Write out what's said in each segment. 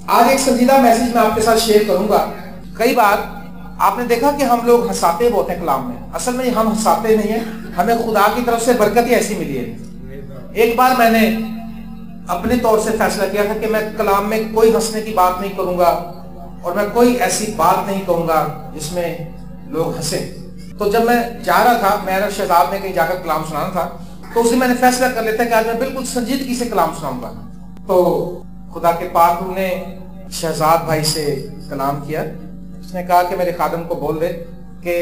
آج ایک سنجیدہ میسج میں آپ کے ساتھ شیئر کروں گا۔ کئی بار آپ نے دیکھا کہ ہم لوگ ہنساتے بہت ہیں کلام میں، اصل میں ہم ہنساتے نہیں ہیں، ہمیں خدا کی طرف سے برکت ہی ایسی ملی ہے۔ ایک بار میں نے اپنے طور سے فیصلہ کیا تھا کہ میں کلام میں کوئی ہنسنے کی بات نہیں کروں گا اور میں کوئی ایسی بات نہیں کہوں گا جس میں لوگ ہنسیں۔ تو جب میں جا رہا تھا، میرا شہزاد نے کہیں جا کر کلام سنانا تھا، تو اسے میں نے فیصلہ کر لیتا کہ آج میں بالکل سنجیدگی سے کلام سناؤں گا۔ تو خدا کے پاک نے شہزاد بھائی سے کلام کیا، اس نے کہا کہ میرے خادم کو بول دے کہ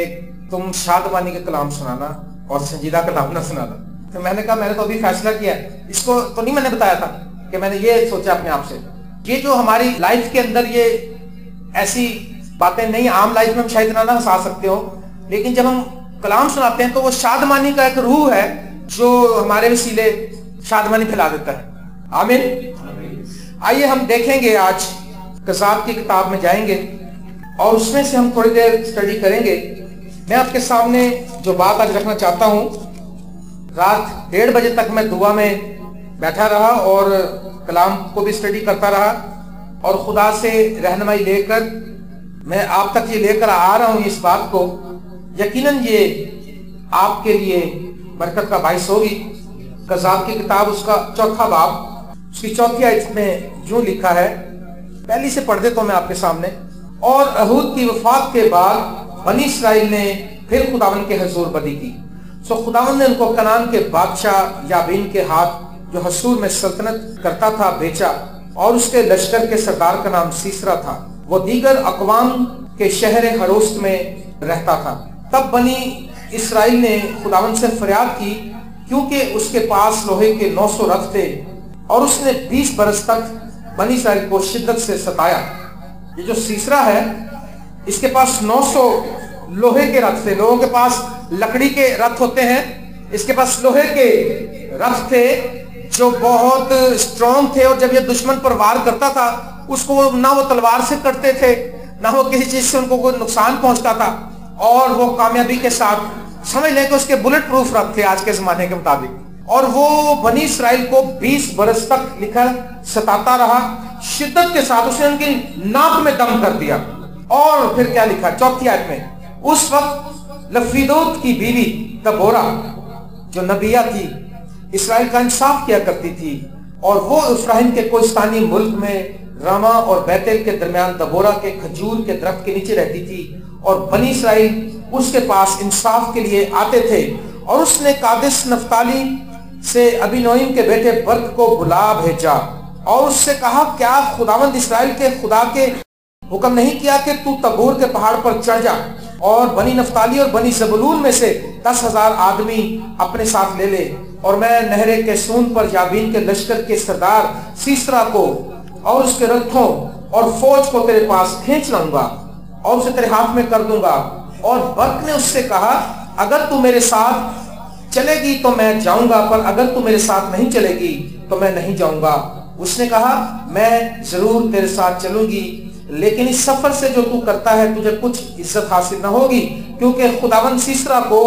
تم شادمانی کے کلام سنانا اور سنجیدہ کلام نہ سنانا۔ تو میں نے کہا میں نے تو ابھی فیصلہ کیا، اس کو تو نہیں میں نے بتایا تھا کہ میں نے یہ سوچا اپنے آپ سے۔ یہ جو ہماری لائف کے اندر یہ ایسی باتیں نہیں، عام لائف میں ہم شاید نہ ہنسا سکتے ہو، لیکن جب ہم کلام سناتے ہیں تو وہ شادمانی کا ایک روح ہے جو ہمارے وسیلے شادمانی پھیلا دیتا ہے۔ آمین۔ آئیے ہم دیکھیں گے، آج قضات کی کتاب میں جائیں گے اور اس میں سے ہم تھوڑی دیر اسٹڈی کریں گے۔ میں آپ کے سامنے جو بات آج رکھنا چاہتا ہوں، رات 1:30 بجے تک میں دعا میں بیٹھا رہا اور کلام کو بھی اسٹڈی کرتا رہا، اور خدا سے رہنمائی لے کر میں آپ تک یہ لے کر آ رہا ہوں اس بات کو۔ یقیناً یہ آپ کے لیے برکت کا باعث ہوگی۔ قضات کی کتاب اس کا 4واں باب، اس کی 4 آیت میں یوں لکھا ہے، پہلی سے پڑھ دیتا ہوں میں آپ کے سامنے۔ اور احود کی وفات کے بعد بنی اسرائیل نے پھر خداوند کے حضور بدی کی، سو خداوند نے ان کو کنعان کے بادشاہ یابین کے ہاتھ، جو حصور میں سلطنت کرتا تھا، بیچا، اور اس کے لشکر کے سردار کا نام سیسرا تھا، وہ دیگر اقوام کے شہر ہروست میں رہتا تھا۔ تب بنی اسرائیل نے خداوند سے فریاد کی، کیونکہ اس کے پاس لوہے کے 900 رتھ تھے، اور اس نے 20 برس تک بنی اسرائیل کو شدت سے ستایا۔ یہ جو سیسرا ہے، اس کے پاس 900 لوہے کے رتھ تھے۔ لوگوں کے پاس لکڑی کے رتھ ہوتے ہیں، اس کے پاس لوہے کے رتھ تھے جو بہت اسٹرانگ تھے، اور جب یہ دشمن پر وار کرتا تھا اس کو نہ وہ تلوار سے کٹتے تھے، نہ وہ کسی چیز سے ان کو کوئی نقصان پہنچتا تھا، اور وہ کامیابی کے ساتھ، سمجھ لیں کہ اس کے بلٹ پروف رتھ تھے آج کے زمانے کے مطابق۔ اور وہ بنی اسرائیل کو 20 برس تک لکھا ستاتا رہا شدت کے ساتھ، اس نے ان کی ناک میں دم کر دیا۔ اور پھر کیا لکھا 4 آیت میں، اس وقت لفیدوت کی بیوی دبورا جو نبیہ تھی، اسرائیل کا انصاف کیا کرتی تھی، اور وہ افراہیم کے کوہستانی ملک میں راما اور بیتل کے درمیان دبورا کے کھجور کے درخت کے نیچے رہتی تھی، اور بنی اسرائیل اس کے پاس انصاف کے لیے آتے تھے۔ اور اس نے قادس نفتالی سے ابی نوئیم کے بیٹے برق کو بلا بھیجا، اور اس سے کہا، کیا خداوند اسرائیل کے خدا کے حکم نہیں کیا کہ تو تبور کے پہاڑ پر چڑھ جا، اور بنی نفتالی اور بنی زبولون میں سے 10,000 آدمی اپنے ساتھ لے لے، اور میں نہر کیسون پر یابین کے لشکر کے سردار سیسرا کو اور اس کے رتھوں اور فوج کو تیرے پاس کھینچ لاؤں گا، اور اسے تیرے ہاتھ میں کر دوں گا۔ اور برق نے اس سے کہا، اگر تو میرے ساتھ چلے گی تو میں جاؤں گا، پر اگر تو میرے ساتھ نہیں چلے گی تو میں نہیں جاؤں گا۔ اس نے کہا، میں ضرور تیرے ساتھ چلوں گی، لیکن اس سفر سے جو تو کرتا ہے تجھے کچھ عزت حاصل نہ ہوگی، کیونکہ خداوند سیسرا کو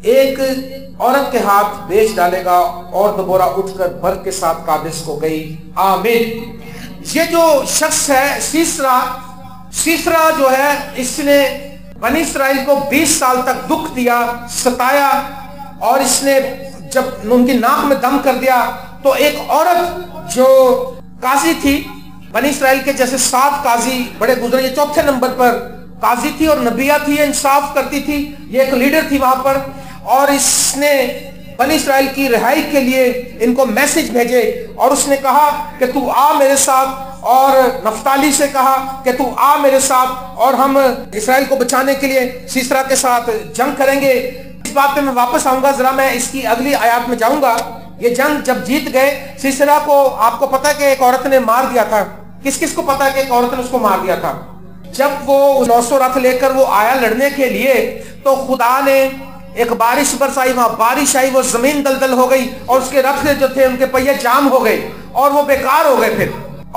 ایک عورت کے ہاتھ بیچ ڈالے گا۔ اور دبورا اٹھ کر برق کے ساتھ قادس کو گئی۔ آمین۔ یہ جو شخص ہے سیسرا جو ہے، اس نے بنی اسرائیل کو 20 سال تک دکھ دیا، ستایا، اور اس نے جب ان کی ناک میں دم کر دیا تو ایک عورت جو قاضی تھی، بنی اسرائیل کے جیسے 7 قاضی بڑے گزرے، یہ 4تھے نمبر پر قاضی تھی اور نبیہ تھی، انصاف کرتی تھی، یہ ایک لیڈر تھی وہاں پر، اور اس نے بنی اسرائیل کی رہائی کے لیے ان کو میسج بھیجے، اور اس نے کہا کہ تو آ میرے ساتھ، اور نفتالی سے کہا کہ تو آ میرے ساتھ، اور ہم اسرائیل کو بچانے کے لیے سیسرا کے ساتھ جنگ کریں گے۔ اس بات پہ میں واپس آؤں گا، ذرا میں اس کی اگلی آیات میں جاؤں گا۔ یہ جنگ جب جیت گئے، سیسرا کو آپ کو پتا کہ ایک عورت نے مار دیا تھا۔ کس کس کو پتا کہ ایک عورت نے اس کو مار دیا تھا؟ جب وہ 900 رتھ لے کر وہ آیا لڑنے کے لیے، تو خدا نے ایک بارش برسائی، وہاں بارش آئی، وہ زمین دلدل ہو گئی، اور اس کے رتھ جو تھے ان کے پہیے جام ہو گئے، اور وہ بیکار ہو گئے پھر،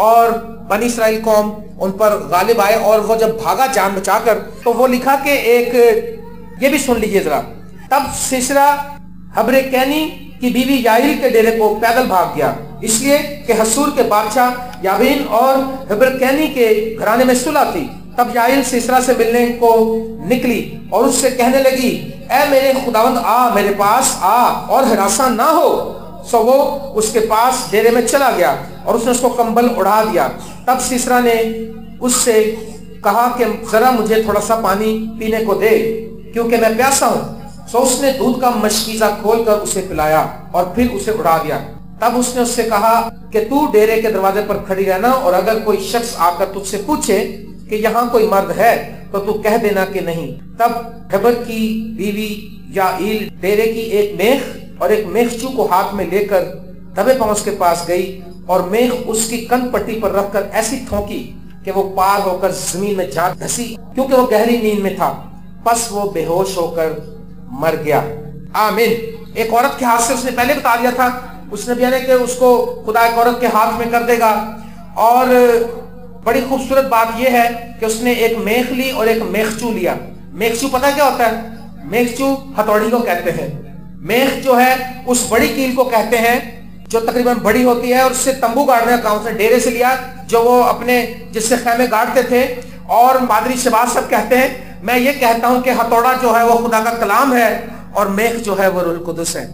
اور بنی اسرائیل قوم ان پر غالب آئے، اور وہ جب بھاگا جان بچا کر، تو وہ لکھا کہ ایک، یہ بھی سن لیجئے ذرا، تب سیسرا حبر کینی کی بیوی یائل کے ڈیرے کو پیدل بھاگ گیا، اس لیے کہ حسور کے بادشاہ یابین اور ہبرکینی کے گھرانے میں صلح تھی۔ تب یائل سیسرا سے ملنے کو نکلی اور اس سے کہنے لگی اے میرے خداوند آ میرے پاس آ اور ہراساں نہ ہو۔ سو وہ اس کے پاس ڈیرے میں چلا گیا اور اس نے اس کو کمبل اڑا دیا۔ تب سیسرا نے اس سے کہا کہ ذرا مجھے تھوڑا سا پانی پینے کو دے کیونکہ میں پیاسا ہوں۔ سو اس نے دودھ کا مشکیزہ کھول کر اسے پلایا اور پھر اسے اڑا دیا۔ تب اس نے اس سے کہا کہ تو ڈیرے کے دروازے پر کھڑی رہنا اور اگر کوئی شخص آ کر تجھ سے پوچھے کہ یہاں کوئی مرد ہے تو تو کہہ دینا کہ نہیں۔ تب ہبر کی بیوی یائل ڈیرے کی ایک میخ اور ایک میخچو کو ہاتھ میں لے کر دبے پاؤں اس کے پاس گئی اور میخ اس کی کن پٹی پر رکھ کر ایسی ٹھونکی کہ وہ پار ہو کر زمین میں جا دھسی کیونکہ وہ گہری نیند میں تھا۔ پس وہ بے ہوش ہو کر مر گیا۔ آمین۔ ایک عورت کے ہاتھ سے اس نے پہلے بتا دیا تھا، اس نے بیان ہے کہ اس کو خدا ایک عورت کے ہاتھ میں کر دے گا۔ اور بڑی خوبصورت بات یہ ہے کہ اس نے ایک میخ لی اور ایک میخچو لیا۔ میخچو پتہ کیا ہوتا ہے؟ میخچو ہتھوڑی کو کہتے ہیں۔ میخ جو ہے اس بڑی کیل کو کہتے ہیں جو تقریباً بڑی ہوتی ہے اور اس سے تمبو گاڑنے کا کام اس نے ڈیرے سے لیا جو وہ اپنے جس سے خیمے گاڑتے تھے۔ اور پادری شہباز صاحب کہتے ہیں میں یہ کہتا ہوں کہ ہتھوڑا جو ہے وہ خدا کا کلام ہے اور میخ جو ہے وہ روح القدس ہے۔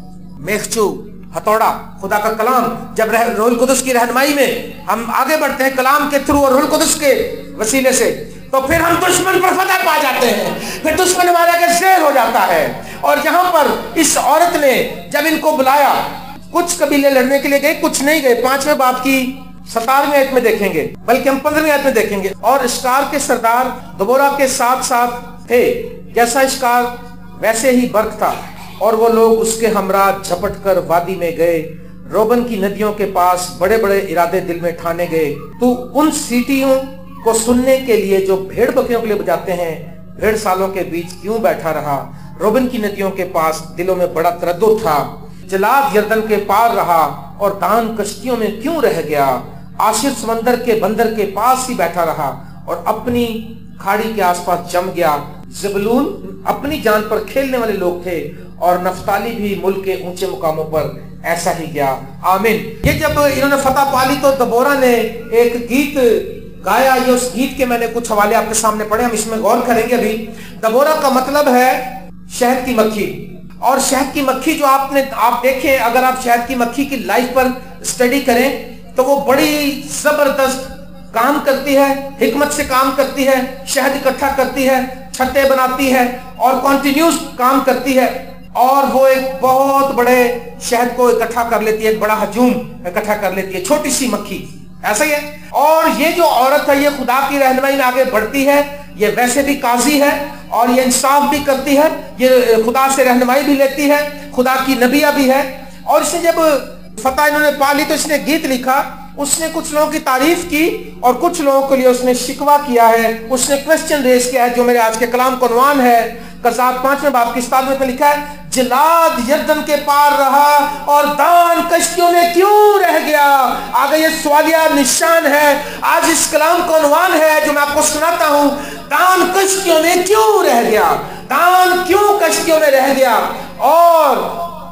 میخچو ہتھوڑا خدا کا کلام، جب روح القدس کی رہنمائی میں ہم آگے بڑھتے ہیں کلام کے تھرو اور روح القدس کے وسیلے سے تو پھر ہم دشمن پر فتح پا جاتے ہیں، پھر دشمن ہمارے کے زیر ہو جاتا ہے۔ اور جہاں پر اس عورت نے جب ان کو بلایا، کچھ قبیلے لڑنے کے لیے گئے، کچھ نہیں گئے۔ 5ویں باب کی 17ویں آیت میں دیکھیں گے، بلکہ ہم 15ویں آیت میں دیکھیں گے۔ اور اشکار کے سردار دبورا کے ساتھ ساتھ تھے، جیسا اشکار ویسے ہی برق تھا، اور وہ لوگ اس کے ہمراہ جھپٹ کر وادی میں گئے، روبن کی ندیوں کے پاس بڑے بڑے ارادے دل میں ٹھانے گئے۔ تو ان سیٹیوں کو سننے کے لیے جو بھیڑ بکریوں کے لیے بجاتے ہیں، بھیڑ سالوں کے بیچ کیوں بیٹھا رہا؟ روبن کی ندیوں کے پاس دلوں میں بڑا تردد تھا، جلاد یردن کے پار رہا اور دان کشتیوں میں کیوں رہ گیا؟ آشر سمندر کے بندر کے پاس ہی بیٹھا رہا اور اپنی کھاڑی کے آس پاس جم گیا۔ زبلون اپنی جان پر کھیلنے والے لوگ تھے اور نفتالی بھی ملک کے اونچے مقاموں پر ایسا ہی گیا۔ آمین۔ یہ جب انہوں نے فتح پالی تو دبورا نے ایک گیت گایا۔ یہ اس گیت کے میں نے کچھ حوالے آپ کے سامنے پڑھے، ہم اس میں غور کریں گے ابھی۔ دبورا کا مطلب ہے شہد کی مکھی، اور شہد کی مکھی جو آپ دیکھیں، اگر آپ شہد کی مکھی کی لائف پر اسٹڈی کریں تو وہ بڑی زبردست کام کرتی ہے، حکمت سے کام کرتی ہے، شہد اکٹھا کرتی ہے، چھتے بناتی ہے اور کنٹینیوس کام کرتی ہے، اور وہ ایک بہت بڑے شہد کو اکٹھا کر لیتی ہے، ایک بڑا ہجوم اکٹھا کر لیتی ہے، چھوٹی سی مکھی ایسا ہی ہے۔ اور یہ جو عورت ہے یہ خدا کی رہنمائی میں آگے بڑھتی ہے، یہ ویسے بھی قاضی ہے اور یہ انصاف بھی کرتی ہے، یہ خدا سے رہنمائی بھی لیتی ہے، خدا کی نبیہ بھی ہے۔ اور اس نے جب فتح انہوں نے پا لی تو اس نے گیت لکھا، اس نے کچھ لوگوں کی تعریف کی اور کچھ لوگوں کے لیے اس نے شکوہ کیا ہے، اس نے کوسچن ریز کیا ہے، جو میرے آج کے کلام کا عنوان ہے۔ قضات 5ویں باب کی 17ویں میں لکھا ہے جلاد یردن کے پار رہا اور دان کشتیوں میں کیوں رہ گیا؟ آگے یہ سوالیہ نشان ہے، آج اس کلام کا عنوان ہے جو میں آپ کو سناتا ہوں، دان کشتیوں میں کیوں رہ گیا؟ دان کیوں کشتیوں میں رہ گیا؟ اور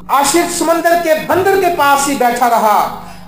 عاشر سمندر کے بندر کے پاس ہی بیٹھا رہا۔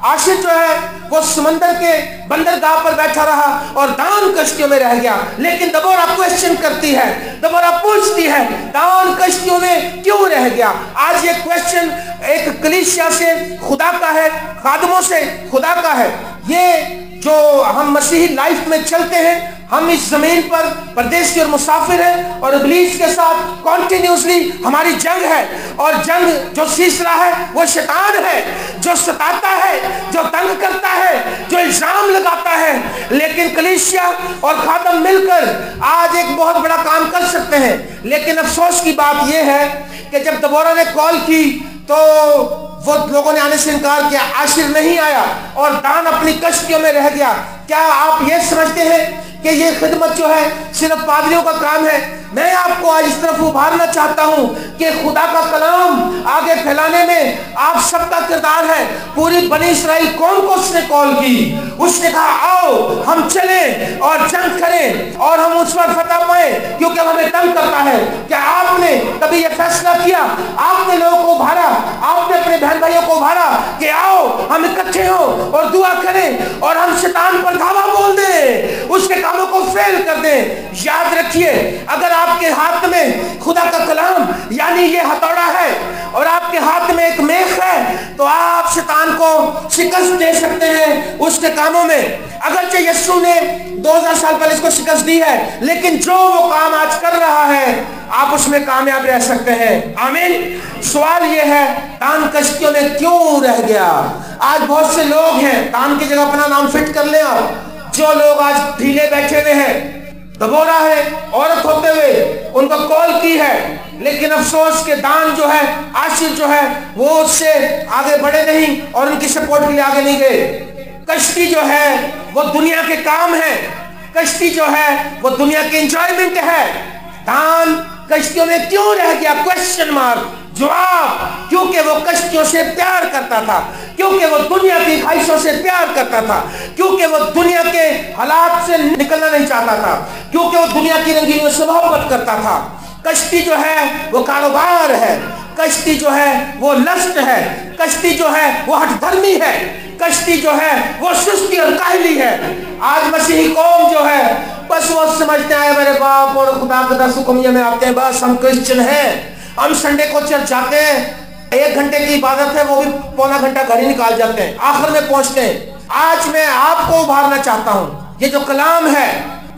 عاشر جو ہے وہ سمندر کے بندرگاہ پر بیٹھا رہا اور دان کشتیوں میں رہ گیا۔ لیکن دبورا کوسچن کرتی ہے، دبورا پوچھتی ہے دان کشتیوں میں کیوں رہ گیا؟ آج یہ کوسچن ایک کلیسیا سے خدا کا ہے، خادموں سے خدا کا ہے۔ یہ جو ہم مسیحی لائف میں چلتے ہیں، ہم اس زمین پر پردیسی اور مسافر ہیں اور ابلیس کے ساتھ کنٹینیوسلی ہماری جنگ ہے، اور جنگ جو سیسرا ہے وہ شیطان ہے، جو ستاتا ہے، جو تنگ کرتا ہے، جو الزام لگاتا ہے۔ لیکن کلیسیا اور خادم مل کر آج ایک بہت بڑا کام کر سکتے ہیں۔ لیکن افسوس کی بات یہ ہے کہ جب دبورا نے کال کی تو وہ لوگوں نے آنے سے انکار کیا، عاشر نہیں آیا اور دان اپنی کشتیوں میں رہ گیا۔ کیا آپ یہ سمجھتے ہیں کہ یہ خدمت جو ہے صرف پادریوں کا کام ہے؟ میں آپ کو آج اس طرف ابھارنا چاہتا ہوں کہ خدا کا کلام آگے پھیلانے میں آپ سب کا کردار ہے۔ پوری بنی اسرائیل قوم کو اس نے کال کی، اس نے کہا آؤ ہم چلیں اور جنگ کریں کریں اور ہم اس پر فتح پائیں، کیونکہ ہمیں تنگ کرتا ہے۔ کیا آپ نے کبھی یہ فیصلہ کیا، آپ نے لوگوں کو ابھارا، آپ نے اپنے بہن بھائیوں کو ابھارا کہ آؤ ہم اکٹھے ہوں اور دعا کریں اور ہم شیطان پر دھاوا بول دیں، اس کے کاموں کو فیل کر دیں؟ یاد رکھیے، اگر آپ کے ہاتھ میں خدا کا کلام یعنی یہ ہتھوڑا ہے اور آپ کے ہاتھ میں ایک میخ ہے، تو آپ شیطان کو شکست دے سکتے ہیں اس کے کاموں میں۔ اگرچہ یسوع نے 2000 سال پہلے اس کو شکست دی ہے، لیکن جو وہ کام آج کر رہا ہے آپ اس میں کامیاب رہ سکتے ہیں۔ آمین۔ سوال یہ ہے، دان کشتیوں میں کیوں رہ گیا؟ آج بہت سے لوگ ہیں، دان کی جگہ اپنا نام فٹ کر لیں آپ، جو لوگ آج ڈھیلے بیٹھے ہوئے ہیں، دبولا ہے، عورت ہوتے ہوئے ان کو کال کی ہے، لیکن افسوس کہ دان جو ہے، عاشر جو ہے، وہ اس سے آگے بڑھے نہیں اور ان کی سپورٹ کے لیے آگے نہیں گئے۔ کشتی جو ہے وہ دنیا کے کام ہے، کشتی جو ہے وہ دنیا کے انجوائمنٹ ہے۔ دان کشتیوں میں کیوں رہ گیا؟ Question mark. جواب، کیونکہ وہ کشتیوں سے پیار کرتا تھا، کیونکہ وہ دنیا کی خواہشوں سے پیار کرتا تھا، کیونکہ وہ دنیا کے حالات سے نکلنا نہیں چاہتا تھا، کیونکہ وہ دنیا کی رنگینیوں سے محبت کرتا تھا۔ کشتی جو ہے وہ کاروبار ہے، کشتی جو ہے وہ لسٹ ہے، کشتی جو ہے وہ ہٹ دھرمی ہے، کشتی جو ہے وہ سستی اور کاہلی ہے۔ آج مسیحی قوم جو ہے بس وہ سمجھتے ہیں میرے باپ اور خدا کے 10 حکم میں آتے ہیں، بس ہم کرسچن ہیں، ہم سنڈے کو چرچ جاتے ہیں، 1 گھنٹے کی عبادت ہے وہ بھی پونا گھنٹہ گھر ہی نکال جاتے ہیں، آخر میں پہنچتے ہیں۔ آج میں آپ کو ابھارنا چاہتا ہوں، یہ جو کلام ہے،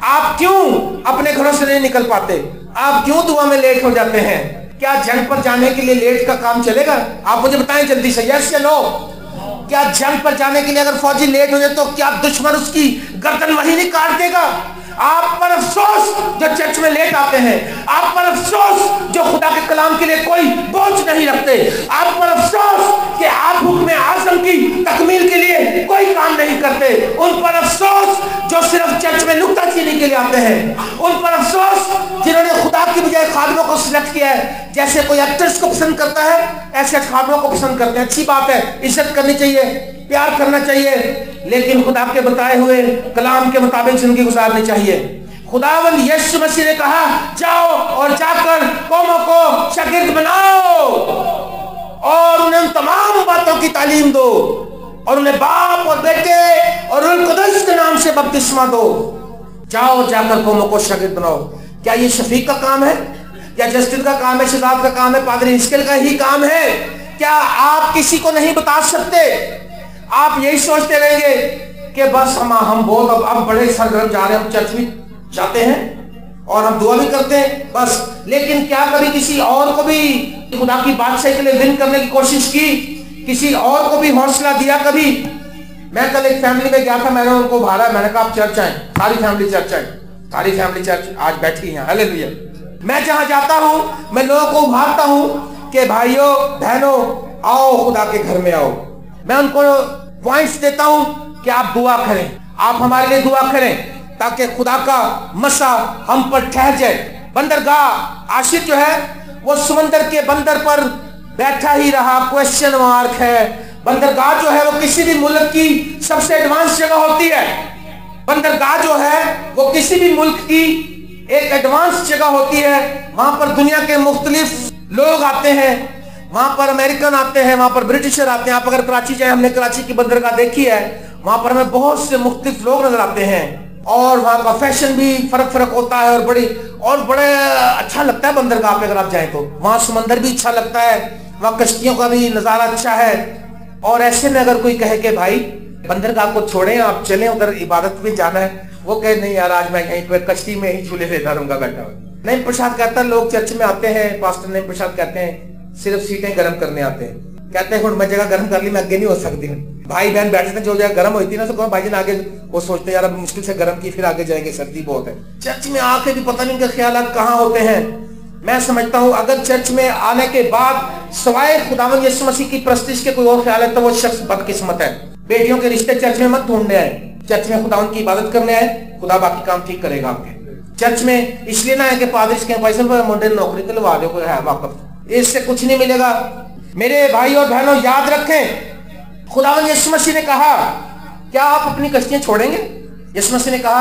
آپ کیوں اپنے گھروں سے نہیں نکل پاتے؟ آپ کیوں دعا میں لیٹ ہو جاتے ہیں؟ کیا جنگ پر جانے کے لیے لیٹ کا کام چلے گا؟ آپ مجھے بتائیں جلدی سے، یس یا نو؟ کیا جنگ پر جانے کے لیے اگر فوجی لیٹ ہو جائے تو کیا دشمن اس کی گردن وہی نہیں کاٹ دے گا؟ آپ پر افسوس جو چرچ میں لیٹ آتے ہیں، آپ پر افسوس جو خدا کے کلام کے لیے کوئی بوجھ نہیں رکھتے، آپ پر افسوس کہ آپ حکم اعظم کی تکمیل کے لیے کوئی کام نہیں کرتے، ان پر افسوس جو صرف چرچ میں نکتہ چینی کے لیے آتے ہیں، ان پر افسوس جنہوں نے خدا کی بجائے خادموں کو سلیکٹ کیا ہے۔ جیسے کوئی ایکٹرز کو پسند کرتا ہے ایسے خادموں کو پسند کرتے ہیں، اچھی بات ہے، عزت کرنی چاہیے، پیار کرنا چاہیے، لیکن خدا کے بتائے ہوئے کلام کے مطابق زندگی گزارنی چاہیے۔ خداوند یسوع مسیح نے کہا جاؤ اور جا کر قوموں کو شاگرد بناؤ اور انہیں ان تمام باتوں کی تعلیم دو اور انہیں باپ اور بیٹے اور روح القدس کے نام سے بپتسمہ دو۔ جاؤ جا کر قوموں کو شاگرد بناؤ۔ کیا یہ شفیق کا کام ہے یا جسٹن کا کام ہے، شہزاد کا کام ہے، پادری اسکیل کا ہی کام ہے؟ کیا آپ کسی کو نہیں بتا سکتے؟ آپ یہی سوچتے رہیں گے کہ بس ہم بہت اب بڑے سرگرم جا رہے ہیں، ہم چرچ بھی جاتے ہیں اور ہم دعا بھی کرتے ہیں بس، لیکن کیا کبھی کسی اور کو بھی خدا کی بادشاہی کے لیے ون کرنے کی کوشش کی؟ کسی اور کو بھی حوصلہ دیا کبھی؟ میں کل ایک فیملی میں گیا تھا، میں نے ان کو ابھارا، میں نے کہا آپ چرچ آئیں، ساری فیملی چرچ آئیں، ساری فیملی چرچ آج بیٹھی ہیں، ہاللیلویا۔ میں جہاں جاتا ہوں میں لوگوں کو ابھارتا ہوں کہ بھائیوں بہنوں آؤ خدا کے گھر میں آؤ، میں ان کو پوائنٹس دیتا ہوں کہ آپ دعا کریں، آپ ہمارے لیے دعا کریں تاکہ خدا کا مسا ہم پر ٹھہر جائے۔ بندرگاہ عاشق جو ہے وہ سمندر کے بندر پر بیٹھا ہی رہا، کوشچن مارک ہے۔ بندرگاہ جو ہے وہ کسی بھی ملک کی سب سے ایڈوانس جگہ ہوتی ہے، بندرگاہ جو ہے وہ کسی بھی ملک کی ایک ایڈوانس جگہ ہوتی ہے، وہاں پر دنیا کے مختلف لوگ آتے ہیں، وہاں پر امریکن آتے ہیں، وہاں پر برٹشر آتے ہیں۔ آپ اگر کراچی جائیں، ہم نے کراچی کی بندرگاہ دیکھی ہے، وہاں پر ہمیں بہت سے مختلف لوگ نظر آتے ہیں اور وہاں کا فیشن بھی فرق ہوتا ہے اور بڑے اچھا لگتا ہے بندرگاہ پہ اگر آپ جائیں تو، وہاں سمندر بھی اچھا لگتا ہے، وہاں کشتیوں کا بھی نظارہ اچھا ہے۔ اور ایسے میں اگر کوئی کہے کہ بھائی بندرگاہ کو چھوڑیں آپ چلیں ادھر عبادت بھی جانا ہے، وہ کہے نہیں یار آج میں یہیں پہ کشتی میں ہی جھولے لے رہوں گا بیٹھا ہوا۔ نعیم پرساد کہتا ہے لوگ چرچ میں آتے ہیں، پاسٹر نعیم پرساد کہتے ہیں صرف سیٹیں گرم کرنے آتے ہیں، کہتے ہیں میں جگہ گرم کر لی میں آگے نہیں ہو سکتی ہوں۔ بھائی بہن بیٹھتے ہیں جو جگہ گرم ہوتی ہے نا تو بھائی جان آگے، وہ سوچتے ہیں یار اب مشکل سے گرم کی پھر آگے جائیں گے، سردی بہت ہے۔ چرچ میں آ کے بھی پتہ نہیں ان کے خیالات کہاں ہوتے ہیں۔ میں سمجھتا ہوں اگر چرچ میں آنے کے بعد سوائے خداوند یسوع مسیح کی پرستش کے کوئی اور خیال ہے تو وہ شخص بدقسمت ہے۔ بیٹیوں کے رشتے چرچ میں مت ڈھونڈنے آئے، چرچ میں خداوند کی عبادت کرنے آئے، خدا باقی کام ٹھیک کرے گا آپ کے۔ چرچ میں اس لیے نہ ہے کہ پادری کے پیسے پر منڈے نوکری دلوا دو، کوئی ہے واقف، اس سے کچھ نہیں ملے گا۔ میرے بھائی اور بہنوں یاد رکھیں، خداوند یسوع مسیح نے کہا کیا آپ اپنی کشتیاں چھوڑیں گے؟ یسوع مسیح نے کہا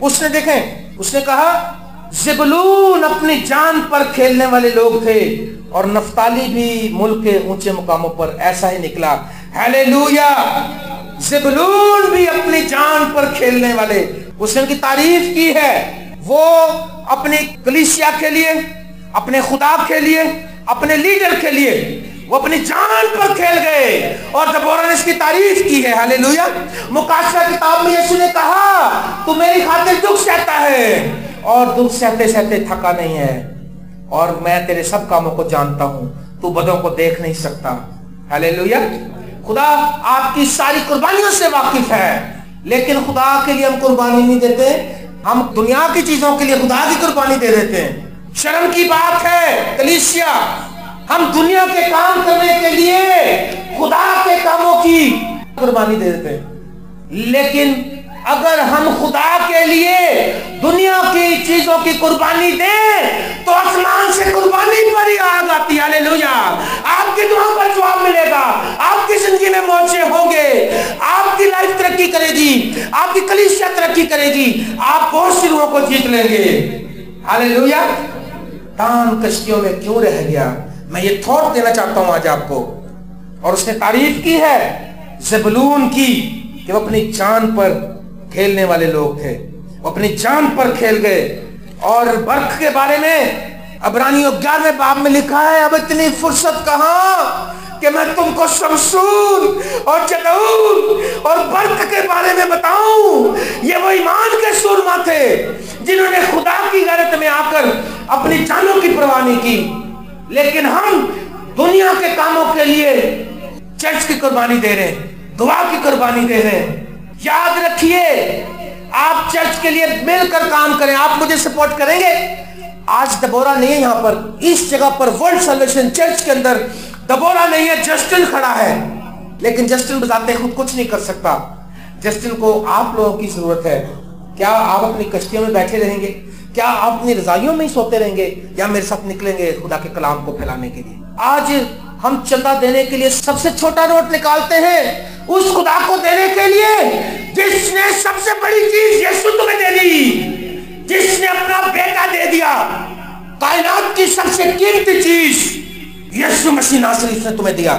اس نے دیکھیں اس نے کہا زبلون اپنی جان پر کھیلنے والے لوگ تھے اور نفتالی بھی ملک کے اونچے مقاموں پر ایسا ہی نکلا. ہیلیلویا. زبلون بھی اپنی جان پر کھیلنے والے. اس نے ان کی تعریف کی ہے. وہ اپنی کلیسیا کے لیے, اپنے خدا کے لیے, اپنے لیڈر کے لیے وہ اپنی جان پر کھیل گئے اور دبورہ نے اس کی تعریف کی ہے. ہیلیلویا. مکاشفہ کتاب میں یسوع نے کہا تو میری خاطر دکھ سہتا ہے اور دکھ سہتے سہتے تھکا نہیں ہے, اور میں تیرے سب کاموں کو جانتا ہوں, تو بدوں کو دیکھ نہیں سکتا. ہیلیلویا. خدا آپ کی ساری قربانیوں سے واقف ہے, لیکن خدا کے لیے ہم قربانی نہیں دیتے, ہم دنیا کی چیزوں کے لیے خدا کی قربانی دے دیتے ہیں. شرم کی بات ہے کلیسیا, ہم دنیا کے کام کرنے کے لیے خدا کے کاموں کی قربانی دے دیتے ہیں. لیکن اگر ہم خدا کے لیے دنیا کی چیزوں کی قربانی دیں تو آسمان سے قربانی پر ہی آگ آتی ہے. ہیلیلویا. آپ کی دعا پر جواب ملے گا, آپ کی زندگی میں موجے ہوں گے, آپ کی لائف ترقی کرے گی, آپ کی کلیسیا ترقی کرے گی, آپ بہت سی روحوں کو جیت لیں گے. ہیلیلویا. دان کشتیوں میں کیوں رہ گیا, میں یہ تھوٹ دینا چاہتا ہوں آج آپ کو. اور اس نے تعریف کی ہے زبلون کی کہ وہ اپنی جان پر کھیلنے والے لوگ تھے, وہ اپنی جان پر کھیل گئے. اور برق کے بارے میں عبرانیوں 11 باب میں لکھا ہے اب اتنی فرصت کہاں کہ میں تم کو شمشون اور جدعون اور برق کے بارے میں بتاؤں. یہ وہ ایمان کے سورما تھے جنہوں نے خدا کی غیرت میں آ کر اپنی جانوں کی پرواہ نہیں کی. لیکن ہم دنیا کے کاموں کے لیے چرچ کی قربانی دے رہے ہیں, دعا کی قربانی دے رہے ہیں. یاد رکھیے آپ چرچ کے لیے مل کر کام کریں. آپ مجھے سپورٹ کریں گے. آج دبورہ نہیں ہے یہاں پر, اس جگہ پر ورلڈ سیلویشن چرچ کے اندر دبورہ نہیں ہے, جسٹن کھڑا ہے. لیکن جسٹن بذات خود کچھ نہیں کر سکتا. جسٹن کو آپ لوگوں کی ضرورت ہے. کیا آپ اپنی کشتیوں میں بیٹھے رہیں گے, کیا آپ اپنی رضائیوں میں ہی سوتے رہیں گے, یا میرے ساتھ نکلیں گے خدا کے کلام کو پھیلانے کے لیے؟ آج ہم چندہ دینے کے لیے سب سے چھوٹا نوٹ نکالتے ہیں اس خدا کو دینے کے لیے جس نے سب سے بڑی چیز یسوع تمہیں دے دی, جس نے اپنا بیٹا دے دیا. کائنات کی سب سے قیمتی چیز یسوع مسیح ناصری نے تمہیں دیا,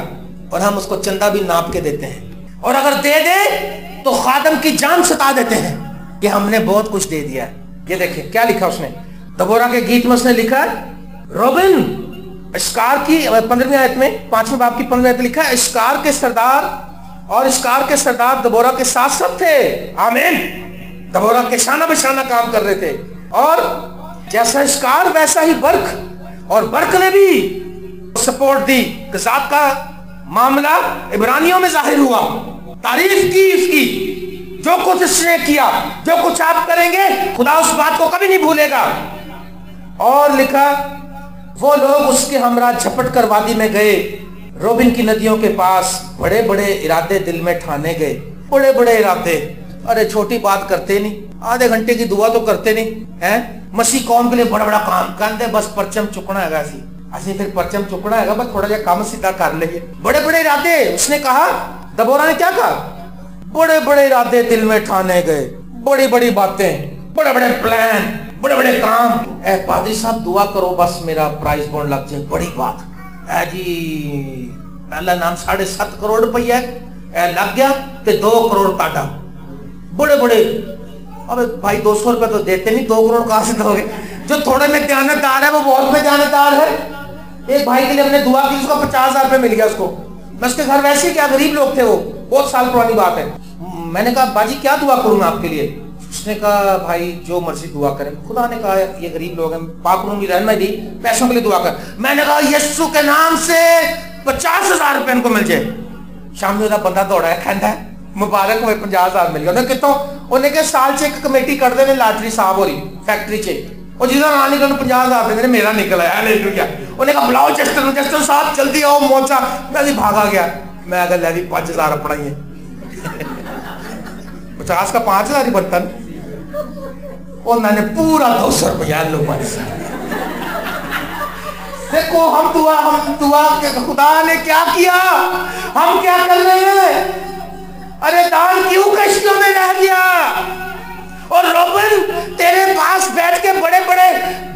اور ہم اس کو چندہ بھی ناپ کے دیتے ہیں. اور اگر دے دیں تو خادم کی جان ستا دیتے ہیں کہ ہم نے بہت کچھ دے دیا. یہ دیکھیں کیا لکھا اس نے دبورہ کے گیت میں. اس نے لکھا روبن اشکار کی 15ویں آیت میں 5ویں باب کی 15ویں آیت لکھا ہے اشکار کے سردار اور اشکار کے سردار دبورہ کے ساتھ ساتھ تھے. آمین. دبورہ کے شانہ بشانہ کام کر رہے تھے, اور جیسا اشکار ویسا ہی برق, اور برق نے بھی سپورٹ دی. ذات کا معاملہ عبرانیوں میں ظاہر ہوا, تعریف کی اس کی, جو کچھ اس نے کیا, جو کچھ آپ کریں گے خدا اس بات کو کبھی نہیں بھولے گا. اور لکھا وہ لوگ اس کے ہمراہ جھپٹ کر وادی میں گئے, روبن کی ندیوں کے پاس بڑے بڑے ارادے دل میں ٹھانے گئے. بڑے بڑے ارادے, ارے چھوٹی بات کرتے نہیں, آدھے گھنٹے کی دعا تو کرتے نہیں ہیں. مسیح قوم کے لیے بڑا بڑا کام کرتے, بس پرچم چکنا ہے اسی پھر پرچم چکنا ہے, بس تھوڑا جا کام سیدھا کر لئیے. بڑے بڑے ارادے. اس نے کہا دبورہ نے کیا کہا, بڑے بڑے ارادے دل میں ٹھانے گئے, بڑی بڑی باتیں, بڑے بڑے پلان, بڑے بڑے کام. اے پادری صاحب دعا کرو بس میرا پرائز بونڈ لگ جائے, بڑی بات. اے جی پہلا نام 7.5 کروڑ روپیہ اے لگ گیا کہ 2 کروڑ کاٹا. بڑے بڑے. اب بھائی 200 روپے تو دیتے نہیں, 2 کروڑ کہاں سے دو گے؟ جو تھوڑے میں دیانتدار ہے وہ بہت میں دیانتدار ہے. ایک بھائی کے لیے ہم نے دعا کی, اس کو 50,000 روپے مل گیا اس کو. میں اس کے گھر ویسے ہی, کیا غریب لوگ تھے, وہ بہت سال پرانی بات ہے. میں نے کہا باجی کیا دعا کروں میں آپ کے لیے؟ اس نے کہا بھائی جو مرضی دعا کریں. خدا نے کہا یہ غریب لوگ ہیں, پاک روم کی رہنمائی دی, پیسوں کے لیے دعا کر. میں نے کہا یسوع کے نام سے 50,000 روپے ان کو مل جائے. شام میں بندہ دوڑا ہے, کہتا ہے مبارک ہوئے 50,000 مل گیا. انہیں کتوں انہیں کہ سال چیک کمیٹی کر دے لاٹری صاحب ہو رہی فیکٹری چیک, اور جس طرح آنے کا 50,000 دے میرا نکل آیا. انہیں کہا بلاؤ جسٹن صاحب جلدی آؤ موچا. میں بھی بھاگا گیا. میں اگر لے دی 5,000 اپنا ہی ہے, 50 کا 5,000 ہی بنتا نا. اور میں نے پورا 200 روپیہ لو پاس. دیکھو ہم دعا خدا نے کیا کیا, ہم کیا کر رہے ہیں. ارے دان کیوں کشتیوں میں رہ گیا, اور روبن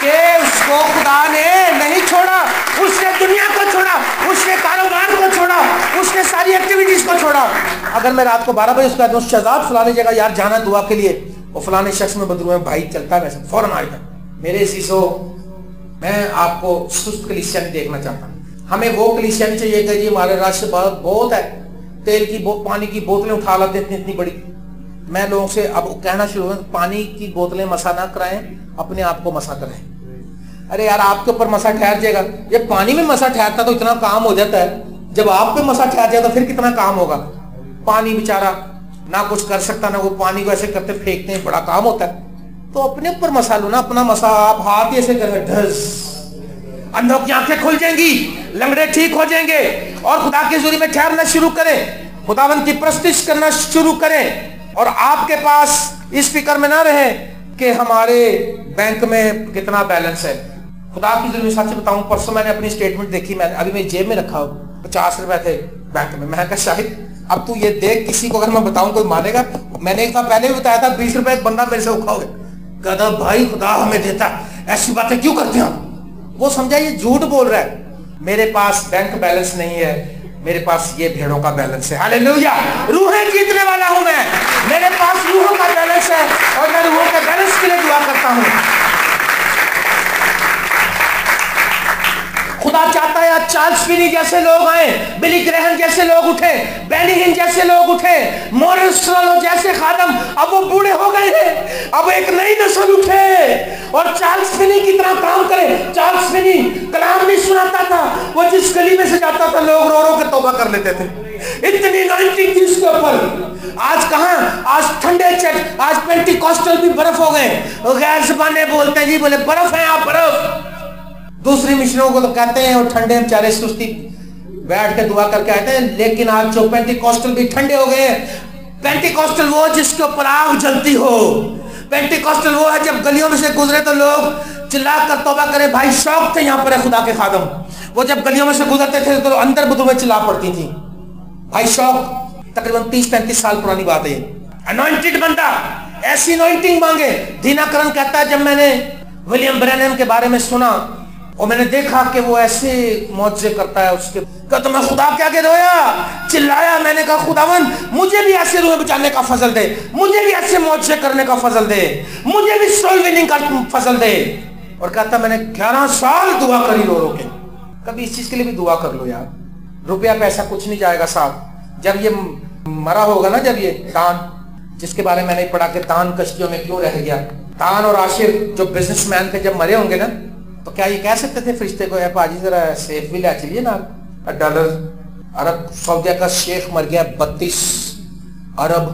کہ اس کو خدا نے نہیں چھوڑا. اس نے دنیا کو چھوڑا, اس نے کاروبار کو چھوڑا, اس نے ساری ایکٹیویٹیز کو چھوڑا. اگر میں رات کو 12 بجے اس کا دوست شہزاد فلانے جگہ یار جانا دعا کے لیے, وہ فلانے شخص میں بدلوں میں بھائی چلتا ہے, فوراً آ جائے. میرے عزیزو, میں آپ کو سست کلیسیا نہیں دیکھنا چاہتا. ہمیں وہ کلیسیا نہیں چاہیے کہ جی ہمارے رش بہت ہے, تیل کی پانی کی بوتلیں اٹھا لاتے اتنی بڑی. میں لوگوں سے اب کہنا شروع ہوں, پانی کی بوتلیں مسا نہ کرائیں, اپنے آپ کو مسا کریں. ارے یار آپ کے اوپر مسا ٹھہر جائے گا. یہ پانی میں مسا ٹھہرتا تو اتنا کام ہو جاتا ہے, جب آپ پہ مسا ٹھہر جائے تو پھر کتنا کام ہوگا. پانی بیچارہ نہ کچھ کر سکتا, نہ وہ پانی کو ایسے کرتے پھینکتے ہیں, بڑا کام ہوتا ہے. تو اپنے اوپر مسا لو نا, اپنا مسا. آپ ہاتھ ایسے کریں, ڈھس, اندھوں کی آنکھیں کھل جائیں گی, لنگڑے ٹھیک ہو جائیں گے, اور خدا کی حضوری میں ٹھہرنا شروع کریں, خداوند کی پرستش کرنا شروع کریں. اور آپ کے پاس اس فکر میں نہ رہے کہ ہمارے بینک میں کتنا بیلنس ہے. خدا کی حضوری میں سچ بتاؤں, پرسوں میں نے اپنی اسٹیٹمنٹ دیکھی, میں ابھی میری جیب میں رکھا 50 روپے تھے بینک میں. میں کہا شاہد اب تو یہ دیکھ, کسی کو اگر میں بتاؤں کوئی مانے گا. میں نے ایک دفعہ پہلے بھی بتایا تھا, 20 روپے ایک بندہ میرے سے اکھا ہوئے, کہتا بھائی خدا ہمیں دیتا, ایسی باتیں کیوں کرتے ہیں. وہ سمجھا یہ جھوٹ بول رہا ہے. میرے پاس بینک بیلنس نہیں ہے, میرے پاس یہ بھیڑوں کا بیلنس ہے. ہاللیلویا, روحیں جیتنے والا ہوں میں, میرے پاس روحوں کا بیلنس ہے, اور میں روحوں کے بیلنس کے لیے دعا کرتا ہوں. خدا چاہتا ہے چارلس فینی جیسے لوگ آئیں, بلی گرہم جیسے لوگ اٹھیں, بینی ہن جیسے لوگ اٹھیں, مورس جیسے خادم. اب وہ بوڑھے ہو گئے ہیں, اب ایک نئی نسل اٹھے اور چارلس فینی کی طرح کام کرے. چارلس فینی کلام نہیں سناتا تھا, وہ جس گلی میں سے جاتا تھا لوگ رو رو کے توبہ کر لیتے تھے. اتنی انوائنٹنگ تھی اس کے اوپر. آج کہاں, آج ٹھنڈے چٹ, آج پینٹیکوسٹل بھی برف ہو گئے, غیر زبانیں بولتے ہیں جی, بولے برف ہیں آپ برف. دوسری مشنوں کو تو کہتے ہیں وہ ٹھنڈے بیچارے سستی بیٹھ کے دعا کر کے آتے ہیں, لیکن آج جو پینٹیکوسٹل بھی ٹھنڈے ہو گئے ہیں. پینٹیکوسٹل وہ جس کے اوپر آگ جلتی ہو. پینٹیکوسٹل وہ ہے جب گلیوں میں سے گزرے تو لوگ چلا کر توبہ کرے. بھائی شوق تھے یہاں پر ہے خدا کے خادم, وہ جب گلیوں میں سے گزرتے تھے تو اندر بدو میں چلا پڑتی تھی. بھائی شوق تقریباً 30-35 سال پرانی بات ہے. انوائنٹڈ بندہ, ایسی انوائنٹنگ مانگے. دینا کرن کہتا ہے جب میں نے ولیم برینم کے بارے میں سنا اور میں نے دیکھا کہ وہ ایسے معجزے کرتا ہے, اس کے کہتا میں خدا کے آگے رویا, چلایا. میں نے کہا خداوند مجھے بھی ایسے روح بچانے کا فضل دے, مجھے بھی ایسے معجزے کرنے کا فضل دے, مجھے بھی سول وننگ کا فضل دے. اور کہتا میں نے 11 سال دعا کری رو رو کے. کبھی اس چیز کے لیے بھی دعا کر لو یار. روپیہ پیسہ کچھ نہیں جائے گا صاحب. جب یہ مرا ہوگا نا, جب یہ دان, جس کے بارے میں نے پڑھا کہ دان کشتیوں میں کیوں رہ گیا, دان اور عاشر جو بزنس مین تھے جب مرے ہوں گے نا, تو کیا یہ کہہ سکتے تھے فرشتے کو, اے پاجی ذرا سیف بھی لے چلیے نا, ڈالر عرب سعودیہ کا شیخ مر گیا 32 ارب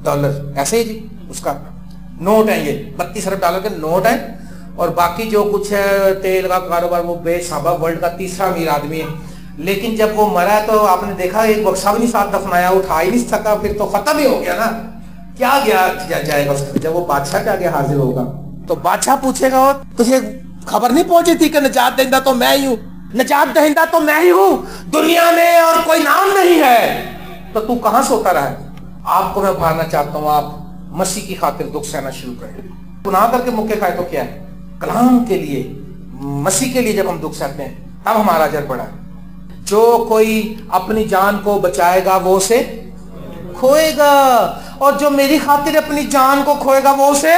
ڈالر, ایسے ہی جی اس کا نوٹ ہے, یہ 32 ارب ڈالر کے نوٹ ہیں. اور باقی جو کچھ ہے تیل کا کاروبار, وہ بے صحابہ ورلڈ کا 3را امیر آدمی ہے. لیکن جب وہ مرا تو آپ نے دیکھا ایک بکسا بھی نہیں ساتھ دفنایا, اٹھا ہی نہیں سکا, پھر تو ختم ہی ہو گیا نا. کیا گیا جائے گا اس کا. جب وہ بادشاہ کے آگے حاضر ہوگا تو بادشاہ پوچھے گا تجھے خبر نہیں پہنچی تھی کہ نجات دہندہ تو میں ہی ہوں, نجات دہندہ تو میں ہی ہوں, دنیا میں اور کوئی نام نہیں ہے, تو کہاں سوتا رہا ہے. آپ کو میں ابھارنا چاہتا ہوں, آپ مسیح کی خاطر دکھ سہنا شروع کریں. گناہ کر کے مکے کھائے تو کیا ہے, کلام کے لیے, مسیح کے لیے جب ہم دکھ سہتے ہیں تب ہمارا اجر بڑا ہے. جو کوئی اپنی جان کو بچائے گا وہ اسے کھوئے گا, اور جو میری خاطر اپنی جان کو کھوئے گا وہ اسے.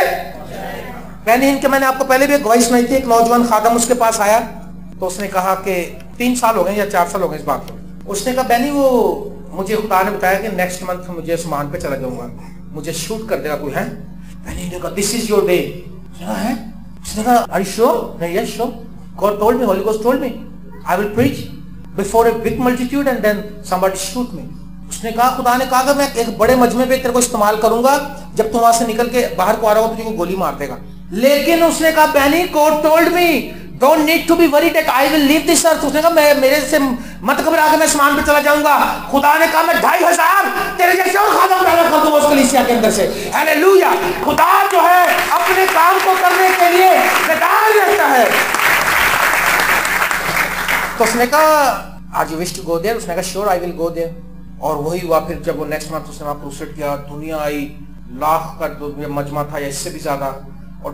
بینی ہن کے میں نے آپ کو پہلے بھی ایک گواہی سنائی تھی. ایک نوجوان خادم اس کے پاس آیا تو اس نے کہا کہ 3 سال ہو گئے یا 4 سال ہو گئے اس بات کو. اس نے کہا بینی وہ مجھے خدا نے بتایا کہ نیکسٹ منتھ مجھے سمان پہ چلا جاؤں گا, مجھے شوٹ کر دے گا کوئی ہے. بینی نے کہا دس از یور ڈے. اس نے کہا are you sure? Yes sure. God told me, holy ghost told me I will preach before a big multitude and then somebody shoot me. اس نے کہا خدا نے کہا کہ میں ایک بڑے مجمع پہ تیرے کو استعمال کروں گا, جب تم وہاں سے نکل کے باہر کو آ رہا ہو تجھے گولی مار دے گا. لیکن اس نے کہا بینی God told me don't need to be worried that I will leave this earth. اس نے کہا میں میرے سے مت گھبرا کے میں آسمان پہ چلا جاؤں گا. خدا نے کہا میں 2500 تیرے جیسے اور خادم پیدا کر دوں گا اس کلیسیا کے اندر سے. ہیلیلویا. خدا جو ہے اپنے کام کو کرنے کے لیے بیدار رہتا ہے. تو اس نے کہا آج you wish to go there. اس نے کہا sure I will go there. اور وہی ہوا. پھر جب وہ نیکسٹ منتھ اس نے وہاں کروسیڈ کیا, دنیا آئی, 1,00,000 کا مجمع تھا یا اس سے بھی زیادہ, اور